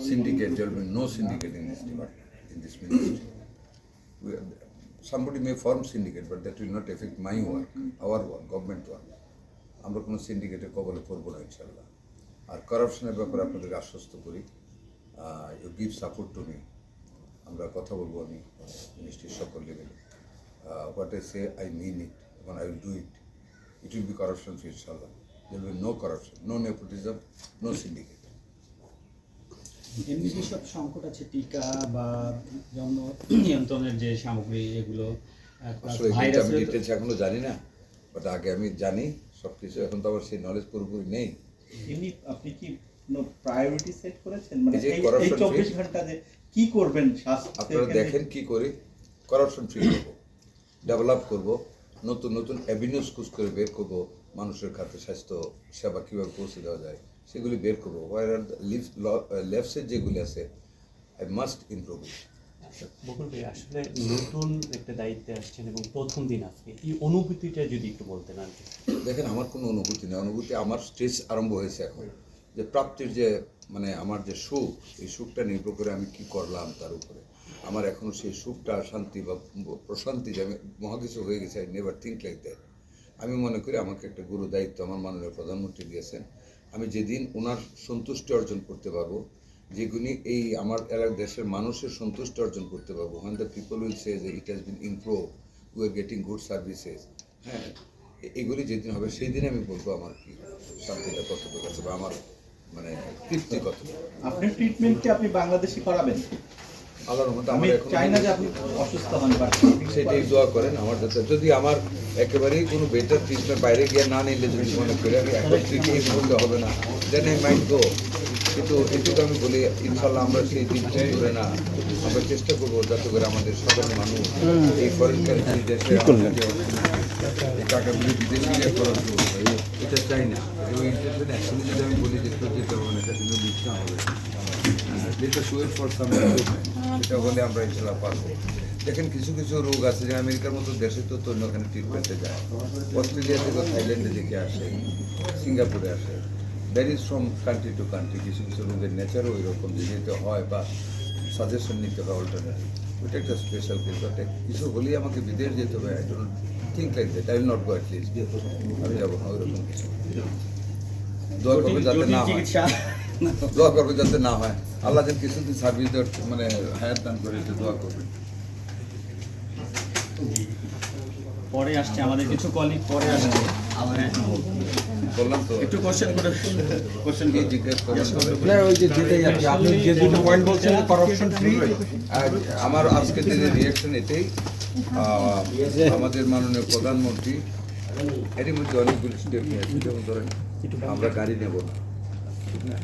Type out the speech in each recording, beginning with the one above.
syndicate. There will be no syndicate in this department, in this ministry. Somebody may form syndicate, but that will not affect my work, our work, government work. আমরা কোনো সিন্ডিকেটের কবলে পড়বো না ইনশাল্লাহ। আর করাপশনের ব্যাপারে আপনাদেরকে আশ্বস্ত করি, you give support to me. আমরা কথা বলবো আমি মিনিস্ট্রির সকল লেভেলে। What I say I mean it এবং I will do it. It will be corruption free ইনশাল্লাহ। There will be no corruption, no nepotism, no syndicate. এমনি যেসব সংকট আছে, টিকা বা জন্ম নিয়ন্ত্রণের যে সামগ্রী, এগুলো আসলে আমি ডিটেলস এখনো জানি না, বাট আগে আমি জানি সব কিছু। এখন তো আবার সেই নলেজ পুরোপুরি নেই। এমনি আপনি কি কোনো প্রায়োরিটি সেট করেছেন, মানে এই যে এই corruption 24 ঘন্টাতে কি করবেন? আপনারা দেখেন কি করি, করাপশন ফ্রি করবো, ডেভেলপ করবো, নতুন নতুন অ্যাভিনিউজ খুঁজ করে বের করবো, মানুষের খাতে স্বাস্থ্য সেবা কীভাবে পৌঁছে দেওয়া যায় সেগুলি বের করবো। ওয়ার আর লেফটসের যেগুলি আছে, আই মাস্ট ইমপ্রুভ ইট। বকুল ভাই, আসলে নতুন একটা দায়িত্বে আসছেন এবং প্রথম দিন আজকে এই অনুভূতিটা যদি একটু বলতেন আর কি। দেখেন, আমার কোনো অনুভূতি নেই। অনুভূতি আমার স্টেজ আরম্ভ হয়েছে এখন, যে প্রাপ্তির যে মানে আমার যে সুখ, এই সুখটা নির্ভর করে আমি কি করলাম তার উপরে। আমার এখনও সেই সুখটা, শান্তি বা প্রশান্তি যে আমি মহাকিছু হয়ে গেছে, I never think like that. আমি মনে করি আমাকে একটা গুরু দায়িত্ব আমার মাননীয় প্রধানমন্ত্রী দিয়েছেন। আমি যেদিন ওনার সন্তুষ্টি অর্জন করতে পারবো, যেগুলি এই আমার দেশের মানুষের সন্তুষ্টি অর্জন করতে পারবো, when the people will say যে it has been improve, we are getting good services, হ্যাঁ, এগুলি যেদিন হবে সেই দিনে আমি বলবো আমার কি শান্তিটা কতটুকু আছে বা আমার মানে তৃপ্তি কতটুকু। আপনার ট্রিটমেন্ট কি আপনি বাংলাদেশে করাবেন? আল্লাহর রহমতে আমি আমার এখন চাই না যে আপনি অসুস্থ হন, বাট সেটাই দোয়া করেন আমার যাতে, যদি আমার একেবারেই কোনো বেটার ট্রিটমেন্ট বাইরে গিয়ে না নিলে যদি মনে করি আমি এখন ট্রিটমেন্ট বলতে হবে না, দেন আই মাইন্ড গো। কিন্তু এটুকু আমি বলি, ইনশাল্লাহ আমরা সেই দিনটা করে না, আমরা চেষ্টা করবো যাতে করে আমাদের সাধারণ মানুষ এই ফরেন কান্ট্রি দেশে এই টাকাগুলি বিদেশে গিয়ে খরচ করবো, এটা চাই না। এবং ইন্টারনেট এখনই যদি আমি বলি যে কেউ যেতে হবে না, এটা কিন্তু ইচ্ছা হবে। এটা হলে আমরা ইনশাল্লাহ পারবো। দেখেন, কিছু কিছু রোগ আছে যে আমেরিকার মতো দেশে তো অন্য ওখানে ট্রিটমেন্টে যায়, অস্ট্রেলিয়া থেকে থাইল্যান্ডে থেকে আসে, সিঙ্গাপুরে আসে, varies from country to country. কিছু কিছু রোগের নেচারও ওই রকম যে যেতে হয় বা সাজেশন নিতে হয় অল্টারনেটিভ, ওইটা একটা স্পেশাল কেস। বাট কিছু হলেই আমাকে বিদেশ যেতে হবে, I don't think like that, I will not go at least, আমি যাবো না ওই রকম কিছু। দোয়া করবে যাতে না হয়, দোয়া করবে যাতে না হয়। আল্লাহ যেন কিছুদিন সার্ভিস দেওয়ার মানে হায়াত দান করে, এটা দোয়া করবে। পরে আসছে আমাদের কিছু কলিগ, পরে আসছে বললাম তো একটু কোশ্চেন করে, কোশ্চেন কি জিজ্ঞেস করেন। ওই যে যেটাই আপনি যে দুটো পয়েন্ট বলছেন, করাপশন ফ্রি, আমার আজকের দিনের রিয়াকশন এটাই। আমাদের মাননীয় প্রধানমন্ত্রী এরই মধ্যে অনেকগুলি স্টেপ নিয়েছে। যেমন ধরেন, আমরা গাড়ি নেব না, ঠিক না,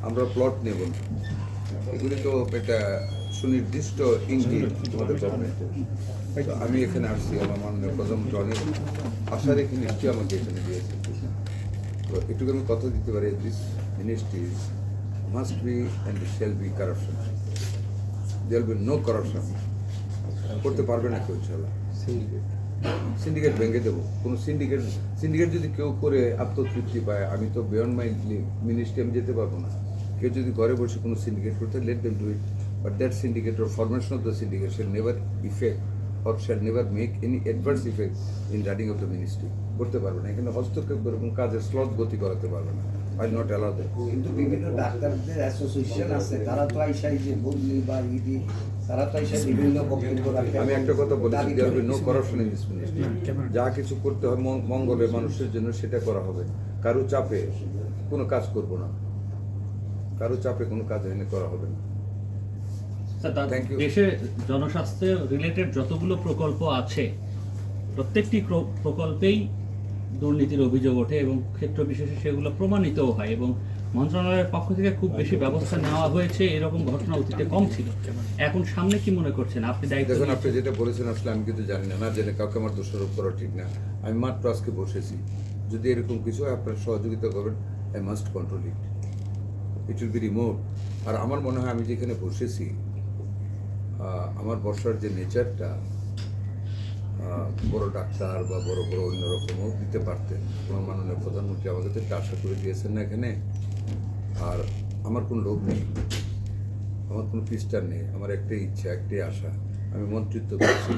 আমরা প্লট নেব না, এগুলি তো একটা সুনির্দিষ্ট ইঙ্গিত আমাদের গভর্নমেন্টের। আমি এখানে আসছি, আমার মাননীয় প্রধানমন্ত্রী অনেক আশা রেখে নিশ্চয়ই আমাকে এখানে দিয়েছে। তো এটুকু আমি কথা দিতে পারি, this ministry must be and shall be corruption, there will be no corruption. করতে পারবে না কেউ ইনশাল্লাহ। সিন্ডিকেট ভেঙে দেবো। কোনো সিন্ডিকেট যদি কেউ করে আত্মতৃপ্তি পায়, আমি তো বিয়ন্ড মাই মিনিস্ট্রি আমি যেতে পারবো না। কেউ যদি ঘরে বসে কোনো সিন্ডিকেট করতে, let them do it, but that syndicate or formation of the syndicate shall never affect or shall never make any adverse effect in running of the ministry. করতে পারবে না, এখানে হস্তক্ষেপ করে কোনো কাজের স্লট গতি করাতে পারবে না। I will not allow that. কিন্তু বিভিন্ন ডাক্তারদের অ্যাসোসিয়েশন আছে, তারা তো আইসাই যে বদলি বা ইডি, তারা তো আইসাই বিভিন্ন বক্তব্য রাখে। আমি একটা কথা বলেছি, there will be no corruption in this ministry. যা কিছু করতে হয় মঙ্গলে মানুষের জন্য সেটা করা হবে। কারো চাপে কোনো কাজ করব না, কারো চাপে কোনো কাজ এনে করা হবে না। দেশে জনস্বাস্থ্য রিলেটেড যতগুলো প্রকল্প আছে, প্রত্যেকটি প্রকল্পেই দুর্নীতির অভিযোগ ওঠে এবং ক্ষেত্র বিশেষে সেগুলো প্রমাণিতও হয়, এবং মন্ত্রণালয়ের পক্ষ থেকে খুব বেশি ব্যবস্থা নেওয়া হয়েছে। এরকম ঘটনা অতীতে কম ছিল। এখন সামনে কি মনে করছেন আপনি দায়িত্ব? দেখুন, আপনি যেটা বলেছেন আসলে আমি কিন্তু জানি না, না জেনে কাউকে আমার দোষারোপ করা ঠিক না। আমি মাত্র আজকে বসেছি, যদি এরকম কিছু হয় আপনার সহযোগিতা করবেন, I must control it, it will be remove. আর আমার মনে হয় আমি যেখানে বসেছি, আমার বসার যে নেচারটা বড় ডাক্তার বা বড় বড় অন্যরকমও দিতে পারতেন। আমার মাননীয় প্রধানমন্ত্রী আমাদের একটা আশা করে দিয়েছেন না এখানে। আর আমার কোনো লোভ নেই, আমার কোনো পিস্টার নেই, আমার একটাই ইচ্ছা, একটাই আশা, আমি মন্ত্রিত্ব করছি।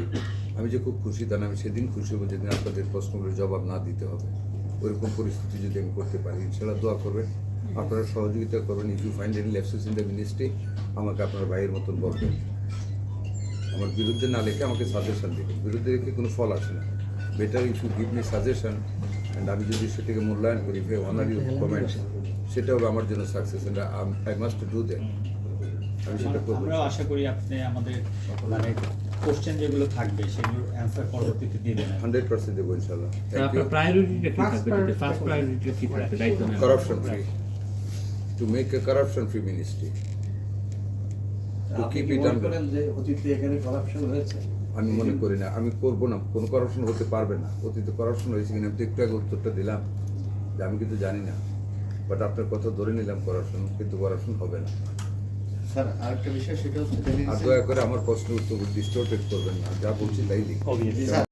আমি যে খুব খুশি তা না, আমি সেদিন খুশি হবো যেদিন আপনাদের প্রশ্নগুলোর জবাব না দিতে হবে। ওইরকম পরিস্থিতি যদি আমি করতে পারি, ইনশাআল্লাহ দোয়া করবেন, আপনারা সহযোগিতা করবেন। If you find any lapses in the ministry, আমাকে আপনার ভাইয়ের মতন বলবেন। আমার বিরুদ্ধে না লিখে আমাকে সাজেশন দেবেন, বিরুদ্ধে রেখে কোনো ফল আসে না। Better if you give me suggestion, and আমি যদি সেটাকে মূল্যায়ন করি, ভে অনার ইউ কমেন্টস, সেটা হবে আমার জন্য success, and I must do that. আমি সেটা করবো। আমরাও আশা করি আপনি আমাদের মানে কোশ্চেন যেগুলো থাকবে সেগুলোর অ্যান্সার পরবর্তীতে দিবেন। 100% দেবো ইনশাআল্লাহ। Sir, thank you. আপনার প্রায়োরিটিটা কি থাকবে? ফার্স্ট প্রায়োরিটিটা কি থাকবে দায়িত্ব নেন? Corruption free. To make a corruption free ministry. To আপনি keep কি it মনে under. করেন যে অতীতে এখানে করাপশন হয়েছে? আমি মনে করি না, আমি করবো না, কোনো করাপশন হতে পারবে না। অতীতে করাপশন হয়েছে কিনা আমি তো একটু আগে উত্তরটা দিলাম যে আমি কিন্তু জানি না, বাট আপনার কথা ধরে নিলাম করাপশন, কিন্তু করাপশন হবে না। স্যার আরেকটা বিষয় সেটা হচ্ছে আর দয়া করে আমার প্রশ্নের উত্তর ডিস্টোর্টেড করবেন না, যা বলছি তাই লিখুন। Obviously.